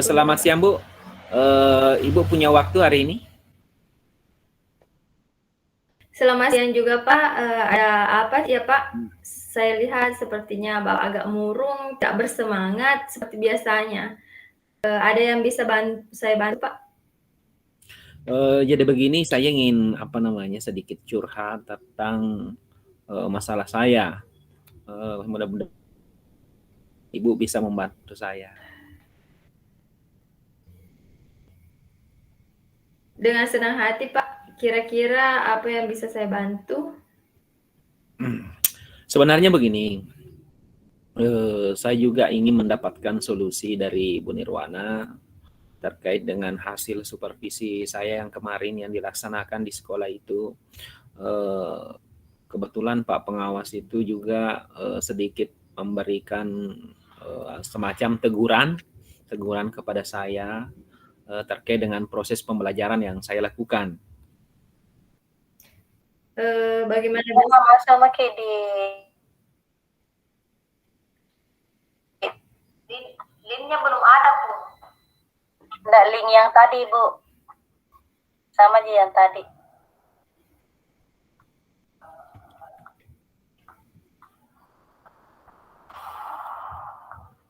Selamat siang, Bu. Ibu punya waktu hari ini? Selamat siang juga, Pak. Ada apa ya, Pak? Saya lihat sepertinya Bapak agak murung, tak bersemangat seperti biasanya. Ada yang bisa saya bantu, Pak? Jadi begini, saya ingin sedikit curhat tentang masalah saya. Mudah-mudahan Ibu bisa membantu saya. Dengan senang hati, Pak. Kira-kira apa yang bisa saya bantu? Sebenarnya begini, saya juga ingin mendapatkan solusi dari Bu Nirwana terkait dengan hasil supervisi saya yang kemarin yang dilaksanakan di sekolah itu. Kebetulan Pak Pengawas itu juga sedikit memberikan semacam teguran kepada saya terkait dengan proses pembelajaran yang saya lakukan. Bagaimana sama kayak di linknya belum ada, Bu. Enggak, link yang tadi, Bu. Sama aja yang tadi.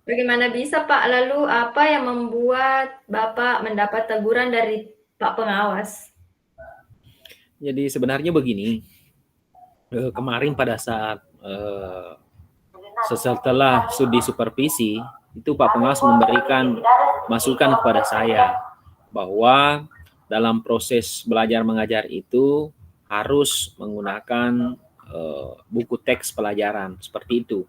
Bagaimana bisa, Pak? Lalu apa yang membuat Bapak mendapat teguran dari Pak Pengawas? Jadi sebenarnya begini, kemarin pada saat setelah studi supervisi, itu Pak Pengawas memberikan masukan kepada saya bahwa dalam proses belajar mengajar itu harus menggunakan buku teks pelajaran, seperti itu.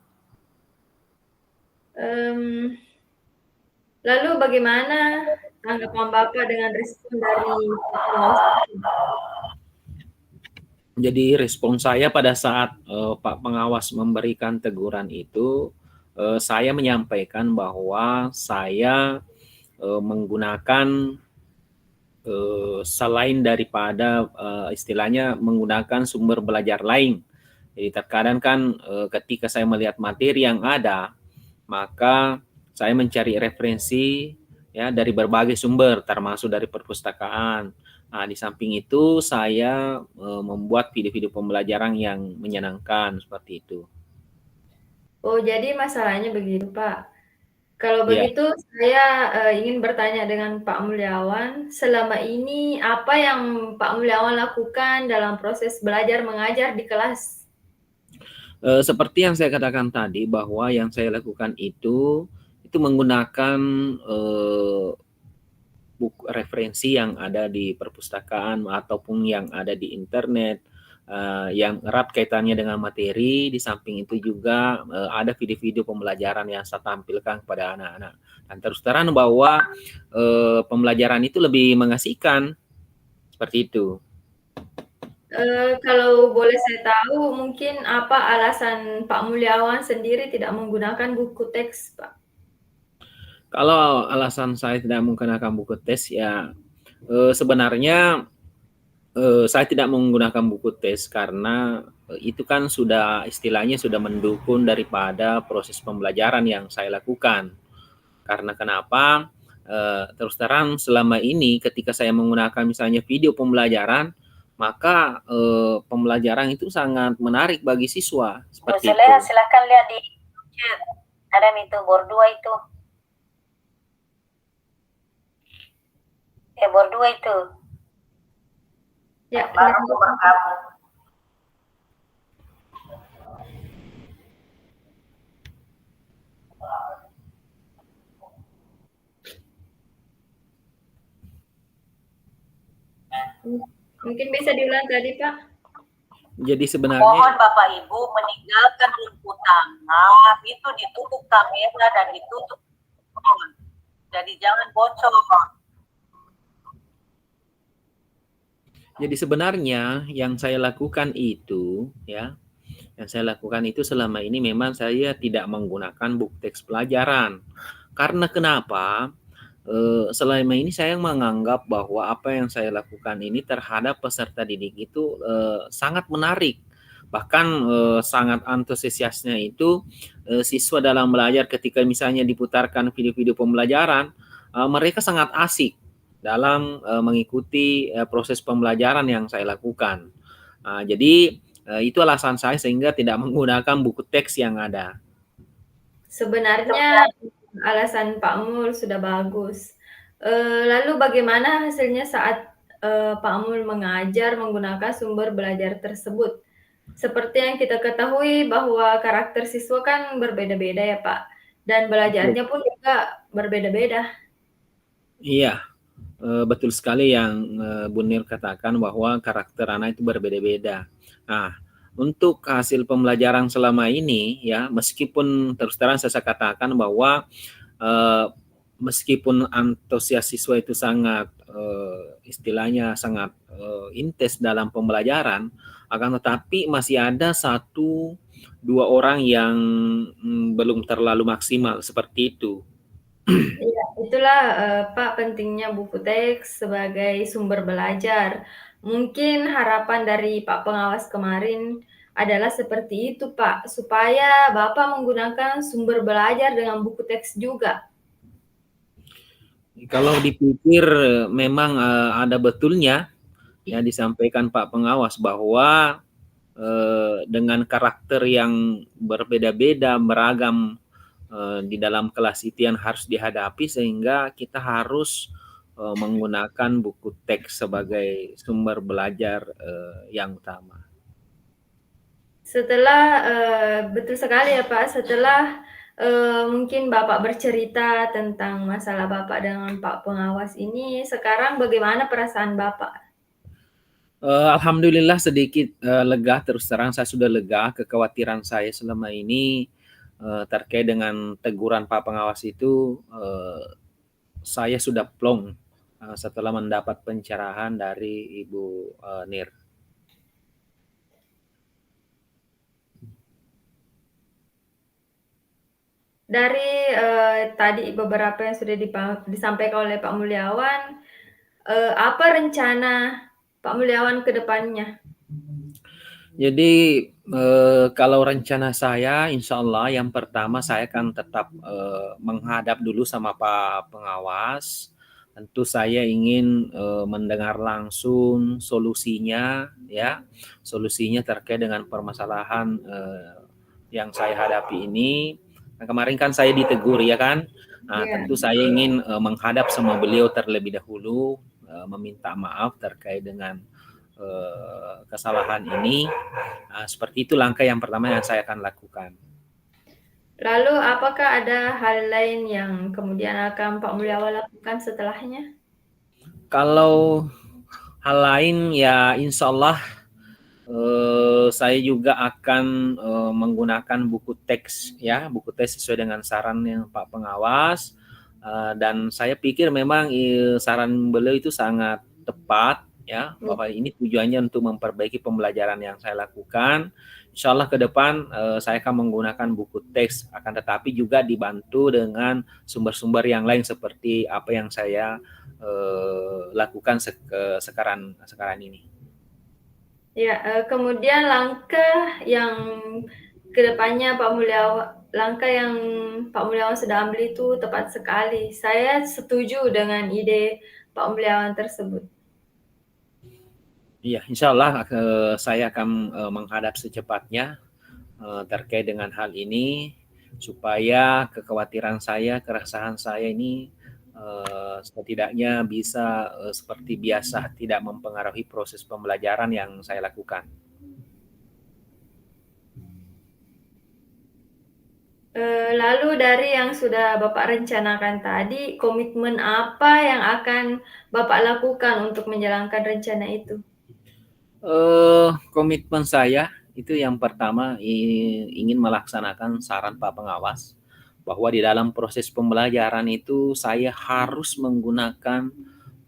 Lalu bagaimana tanggapan Bapak dengan respon dari Pak Pengawas? Jadi respon saya pada saat Pak Pengawas memberikan teguran itu, saya menyampaikan bahwa saya menggunakan selain daripada istilahnya menggunakan sumber belajar lain. Jadi terkadang kan ketika saya melihat materi yang ada, maka saya mencari referensi ya dari berbagai sumber termasuk dari perpustakaan. Nah, di samping itu saya membuat video-video pembelajaran yang menyenangkan seperti itu. Oh, jadi masalahnya begitu, Pak. Kalau Ya. begitu saya ingin bertanya dengan Pak Mulyawan, selama ini apa yang Pak Mulyawan lakukan dalam proses belajar mengajar di kelas? Seperti yang saya katakan tadi bahwa yang saya lakukan itu menggunakan buku referensi yang ada di perpustakaan ataupun yang ada di internet yang erat kaitannya dengan materi. Di samping itu juga ada video-video pembelajaran yang saya tampilkan kepada anak-anak. Dan terus terang bahwa pembelajaran itu lebih mengasihkan, seperti itu. Kalau boleh saya tahu, mungkin apa alasan Pak Mulyawan sendiri tidak menggunakan buku teks, Pak? Kalau alasan saya tidak menggunakan buku tes ya sebenarnya saya tidak menggunakan buku tes karena itu kan sudah istilahnya sudah mendukung daripada proses pembelajaran yang saya lakukan. Karena kenapa? Terus terang selama ini ketika saya menggunakan misalnya video pembelajaran, maka pembelajaran itu sangat menarik bagi siswa. Seperti itu. Silakan lihat di chat. Ada itu bor 2 itu. Bor 2 itu. Ya, baru bergabung. Mungkin bisa diulang tadi, Pak. Jadi sebenarnya mohon Bapak Ibu meninggalkan lampu tangan itu ditutup kamera dan ditutup phone. Jadi jangan bocor. Jadi sebenarnya yang saya lakukan itu selama ini memang saya tidak menggunakan buku teks pelajaran. Karena kenapa? Selama ini saya menganggap bahwa apa yang saya lakukan ini terhadap peserta didik itu sangat menarik. Bahkan sangat antusiasnya itu siswa dalam belajar ketika misalnya diputarkan video-video pembelajaran, mereka sangat asik dalam mengikuti proses pembelajaran yang saya lakukan. Jadi itu alasan saya sehingga tidak menggunakan buku teks yang ada. Sebenarnya alasan Pak Mul sudah bagus. Lalu bagaimana hasilnya saat Pak Mul mengajar menggunakan sumber belajar tersebut? Seperti yang kita ketahui bahwa karakter siswa kan berbeda-beda ya Pak, dan belajarnya pun juga berbeda-beda. Iya, betul sekali yang Bu Nir katakan bahwa karakter anak itu berbeda-beda. Nah, untuk hasil pembelajaran selama ini ya, meskipun terus terang saya katakan bahwa meskipun antusias siswa itu sangat istilahnya sangat intens dalam pembelajaran, akan tetapi masih ada 1-2 orang yang belum terlalu maksimal seperti itu. Iya, itulah Pak pentingnya buku teks sebagai sumber belajar. Mungkin harapan dari Pak pengawas kemarin adalah seperti itu Pak, supaya Bapak menggunakan sumber belajar dengan buku teks juga. Kalau dipikir memang ada betulnya ya disampaikan Pak pengawas bahwa dengan karakter yang berbeda-beda, beragam di dalam kelas itu yang harus dihadapi sehingga kita harus menggunakan buku teks sebagai sumber belajar yang utama. Setelah betul sekali ya Pak, setelah mungkin Bapak bercerita tentang masalah Bapak dengan Pak pengawas ini, sekarang bagaimana perasaan Bapak? Alhamdulillah sedikit lega, terus terang saya sudah lega. Kekhawatiran saya selama ini terkait dengan teguran Pak pengawas itu saya sudah plong setelah mendapat pencerahan dari Ibu Nir. Dari tadi beberapa yang sudah disampaikan oleh Pak Mulyawan, apa rencana Pak Mulyawan ke depannya? Jadi kalau rencana saya, insya Allah yang pertama saya akan tetap menghadap dulu sama Pak Pengawas. Tentu saya ingin mendengar langsung solusinya, ya, solusinya terkait dengan permasalahan yang saya hadapi ini. Nah, kemarin kan saya ditegur ya kan. Nah, tentu saya ingin menghadap sama beliau terlebih dahulu, meminta maaf terkait dengan kesalahan ini. Seperti itu langkah yang pertama yang saya akan lakukan. Lalu apakah ada hal lain yang kemudian akan Pak Mulyawan lakukan setelahnya? Kalau hal lain ya insya Allah saya juga akan menggunakan buku teks ya, buku teks sesuai dengan saran yang Pak Pengawas. Dan saya pikir memang saran beliau itu sangat tepat ya, bahwa ini tujuannya untuk memperbaiki pembelajaran yang saya lakukan. Insya Allah ke depan saya akan menggunakan buku teks, akan tetapi juga dibantu dengan sumber-sumber yang lain seperti apa yang saya lakukan sekarang ini. Ya, kemudian langkah yang kedepannya langkah yang Pak Mulyawan sudah ambil itu tepat sekali. Saya setuju dengan ide Pak Mulyawan tersebut. Iya, insya Allah saya akan menghadap secepatnya terkait dengan hal ini supaya kekhawatiran saya, keresahan saya ini setidaknya bisa seperti biasa tidak mempengaruhi proses pembelajaran yang saya lakukan. Lalu dari yang sudah Bapak rencanakan tadi, komitmen apa yang akan Bapak lakukan untuk menjalankan rencana itu? Komitmen saya itu yang pertama ingin melaksanakan saran Pak Pengawas bahwa di dalam proses pembelajaran itu saya harus menggunakan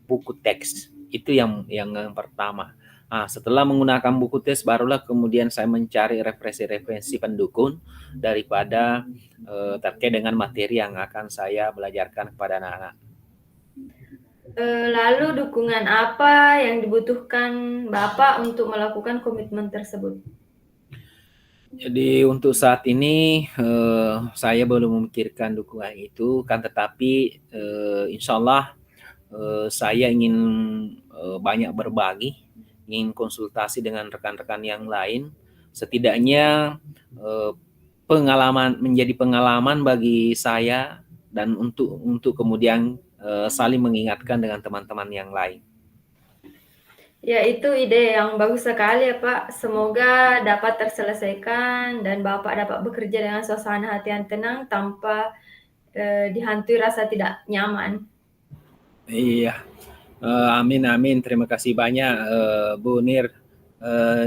buku teks. Itu yang pertama. Nah, setelah menggunakan buku teks barulah kemudian saya mencari referensi-referensi pendukung daripada terkait dengan materi yang akan saya belajarkan kepada anak-anak. Lalu dukungan apa yang dibutuhkan Bapak untuk melakukan komitmen tersebut? Jadi untuk saat ini saya belum memikirkan dukungan itu, kan tetapi insya Allah saya ingin banyak berbagi, ingin konsultasi dengan rekan-rekan yang lain. Setidaknya menjadi pengalaman bagi saya dan untuk kemudian saling mengingatkan dengan teman-teman yang lain. Ya, itu ide yang bagus sekali ya Pak. Semoga dapat terselesaikan dan Bapak dapat bekerja dengan suasana hati yang tenang tanpa dihantui rasa tidak nyaman. Iya, amin amin. Terima kasih banyak Bu Nir.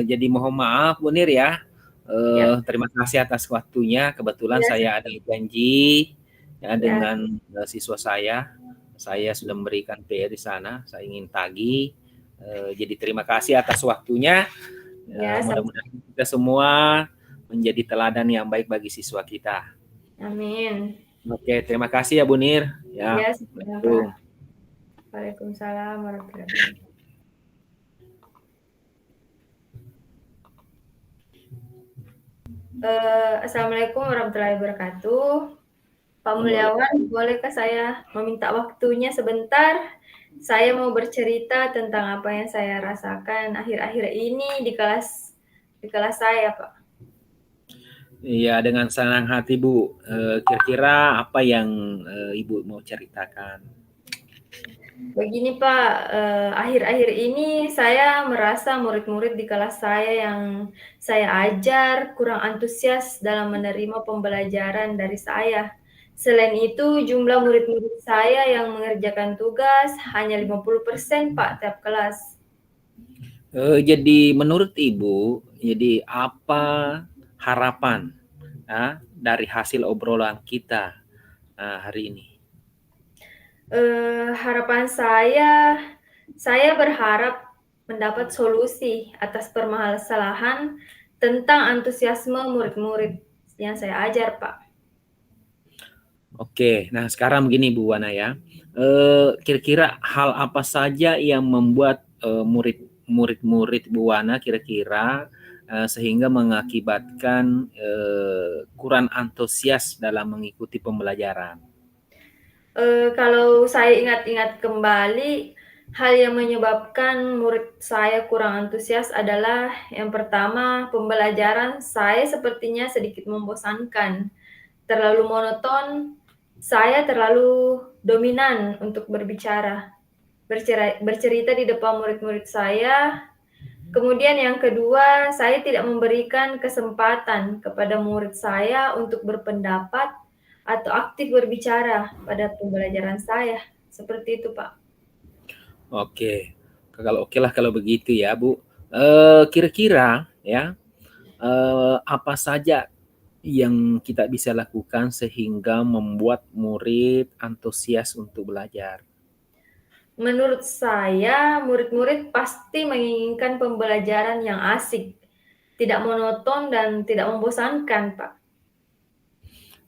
Jadi mohon maaf Bu Nir ya. Ya, Terima kasih atas waktunya. Kebetulan ya, saya ada janji ya ya, dengan siswa saya. Saya sudah memberikan PR di sana. Saya ingin tagih. Jadi terima kasih atas waktunya. ya, Mudah-mudahan kita semua menjadi teladan yang baik bagi siswa kita. amin. Oke, terima kasih ya Bu Nir. Ya, Ya, sama Pak. Assalamualaikum. Waalaikumsalam warahmatullahi wabarakatuh. Assalamualaikum warahmatullahi wabarakatuh. Pak Mulyawan, bolehkah saya meminta waktunya sebentar? Saya mau bercerita tentang apa yang saya rasakan akhir-akhir ini di kelas saya, Pak. Iya, dengan senang hati Bu. Kira-kira apa yang Ibu mau ceritakan? Begini Pak, akhir-akhir ini saya merasa murid-murid di kelas saya yang saya ajar kurang antusias dalam menerima pembelajaran dari saya. Selain itu, jumlah murid-murid saya yang mengerjakan tugas hanya 50% Pak tiap kelas. Jadi menurut Ibu, jadi apa harapan dari hasil obrolan kita hari ini? Harapan saya berharap mendapat solusi atas permasalahan tentang antusiasme murid-murid yang saya ajar, Pak. Oke, nah sekarang begini Bu Wana ya. Kira-kira hal apa saja yang membuat murid-murid Bu Wana kira-kira sehingga mengakibatkan kurang antusias dalam mengikuti pembelajaran? Kalau saya ingat-ingat kembali, hal yang menyebabkan murid saya kurang antusias adalah yang pertama, pembelajaran saya sepertinya sedikit membosankan, terlalu monoton, saya terlalu dominan untuk berbicara, bercerita di depan murid-murid saya. Kemudian yang kedua, saya tidak memberikan kesempatan kepada murid saya untuk berpendapat atau aktif berbicara pada pembelajaran saya. Seperti itu, Pak. Oke, oke lah kalau begitu ya Bu. Kira-kira ya apa saja yang kita bisa lakukan sehingga membuat murid antusias untuk belajar? Menurut saya, murid-murid pasti menginginkan pembelajaran yang asik, tidak monoton dan tidak membosankan, Pak.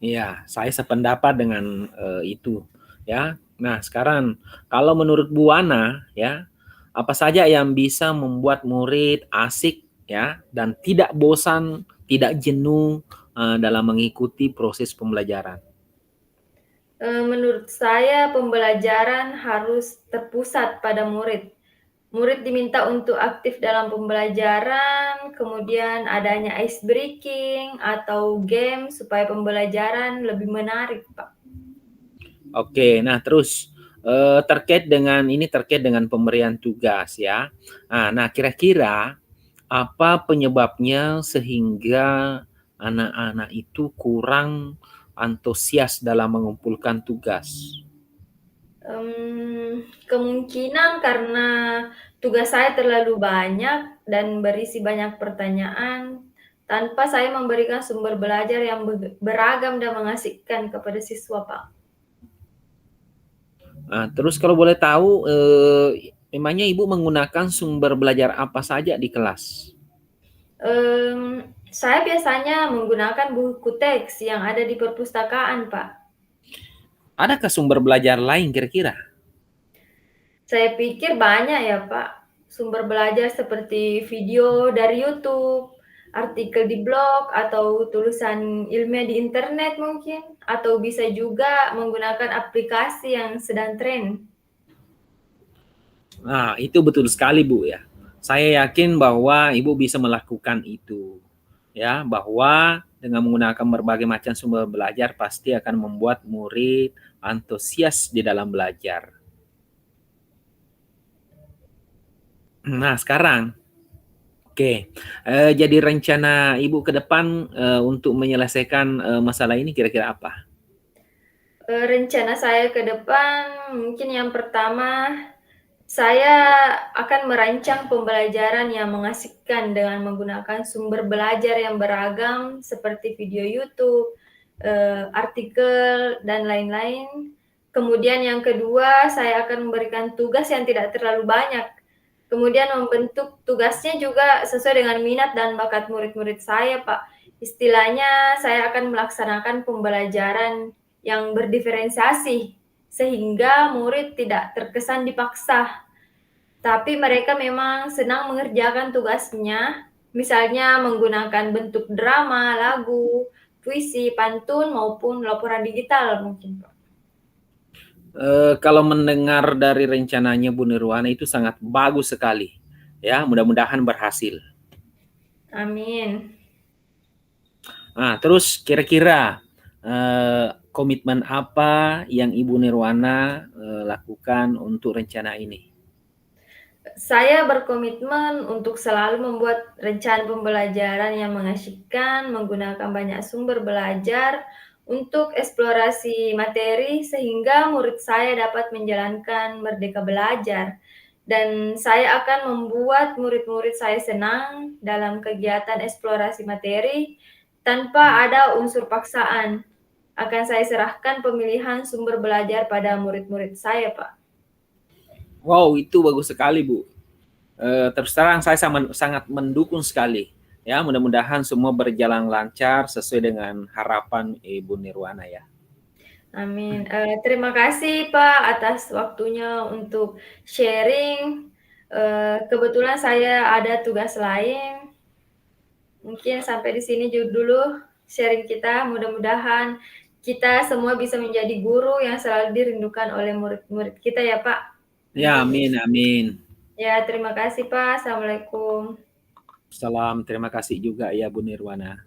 Iya, saya sependapat dengan itu ya. Nah, sekarang kalau menurut Bu Wana ya, apa saja yang bisa membuat murid asik ya dan tidak bosan, tidak jenuh dalam mengikuti proses pembelajaran? Menurut saya, pembelajaran harus terpusat pada murid. Murid diminta untuk aktif dalam pembelajaran, kemudian adanya ice breaking atau game supaya pembelajaran lebih menarik, Pak. Oke, nah terus terkait dengan pemberian tugas ya. Nah, kira-kira apa penyebabnya sehingga anak-anak itu kurang antusias dalam mengumpulkan tugas? Kemungkinan karena tugas saya terlalu banyak dan berisi banyak pertanyaan, tanpa saya memberikan sumber belajar yang beragam dan mengasihkan kepada siswa, Pak. Nah, terus kalau boleh tahu, memangnya Ibu menggunakan sumber belajar apa saja di kelas? Saya biasanya menggunakan buku teks yang ada di perpustakaan, Pak. Adakah sumber belajar lain kira-kira? Saya pikir banyak ya, Pak. Sumber belajar seperti video dari YouTube, artikel di blog atau tulisan ilmiah di internet mungkin, atau bisa juga menggunakan aplikasi yang sedang tren. Nah, itu betul sekali Bu ya. Saya yakin bahwa Ibu bisa melakukan itu. Ya, bahwa dengan menggunakan berbagai macam sumber belajar pasti akan membuat murid antusias di dalam belajar. Nah, sekarang oke, jadi rencana Ibu ke depan untuk menyelesaikan masalah ini kira-kira apa? Rencana saya ke depan mungkin yang pertama, saya akan merancang pembelajaran yang mengasihkan dengan menggunakan sumber belajar yang beragam seperti video YouTube, artikel, dan lain-lain. Kemudian yang kedua, saya akan memberikan tugas yang tidak terlalu banyak. Kemudian membentuk tugasnya juga sesuai dengan minat dan bakat murid-murid saya, Pak. Istilahnya saya akan melaksanakan pembelajaran yang berdiferensiasi, sehingga murid tidak terkesan dipaksa. Tapi mereka memang senang mengerjakan tugasnya, misalnya menggunakan bentuk drama, lagu, puisi, pantun, maupun laporan digital mungkin, Pak. Kalau mendengar dari rencananya Bu Nirwana itu sangat bagus sekali. Ya, mudah-mudahan berhasil. Amin. Nah, terus kira-kira komitmen apa yang Ibu Nirwana lakukan untuk rencana ini? Saya berkomitmen untuk selalu membuat rencana pembelajaran yang mengasyikkan, menggunakan banyak sumber belajar untuk eksplorasi materi sehingga murid saya dapat menjalankan merdeka belajar. Dan saya akan membuat murid-murid saya senang dalam kegiatan eksplorasi materi tanpa ada unsur paksaan. Akan saya serahkan pemilihan sumber belajar pada murid-murid saya, Pak. Wow, itu bagus sekali Bu. Terus terang saya sangat mendukung sekali. Ya, mudah-mudahan semua berjalan lancar sesuai dengan harapan Ibu Nirwana ya. Amin. Terima kasih Pak atas waktunya untuk sharing. Kebetulan saya ada tugas lain. Mungkin sampai di sini dulu sharing kita. Mudah-mudahan kita semua bisa menjadi guru yang selalu dirindukan oleh murid-murid kita ya Pak. Ya, amin, amin. Ya, terima kasih Pak. Assalamualaikum. Salam, terima kasih juga ya Bu Nirwana.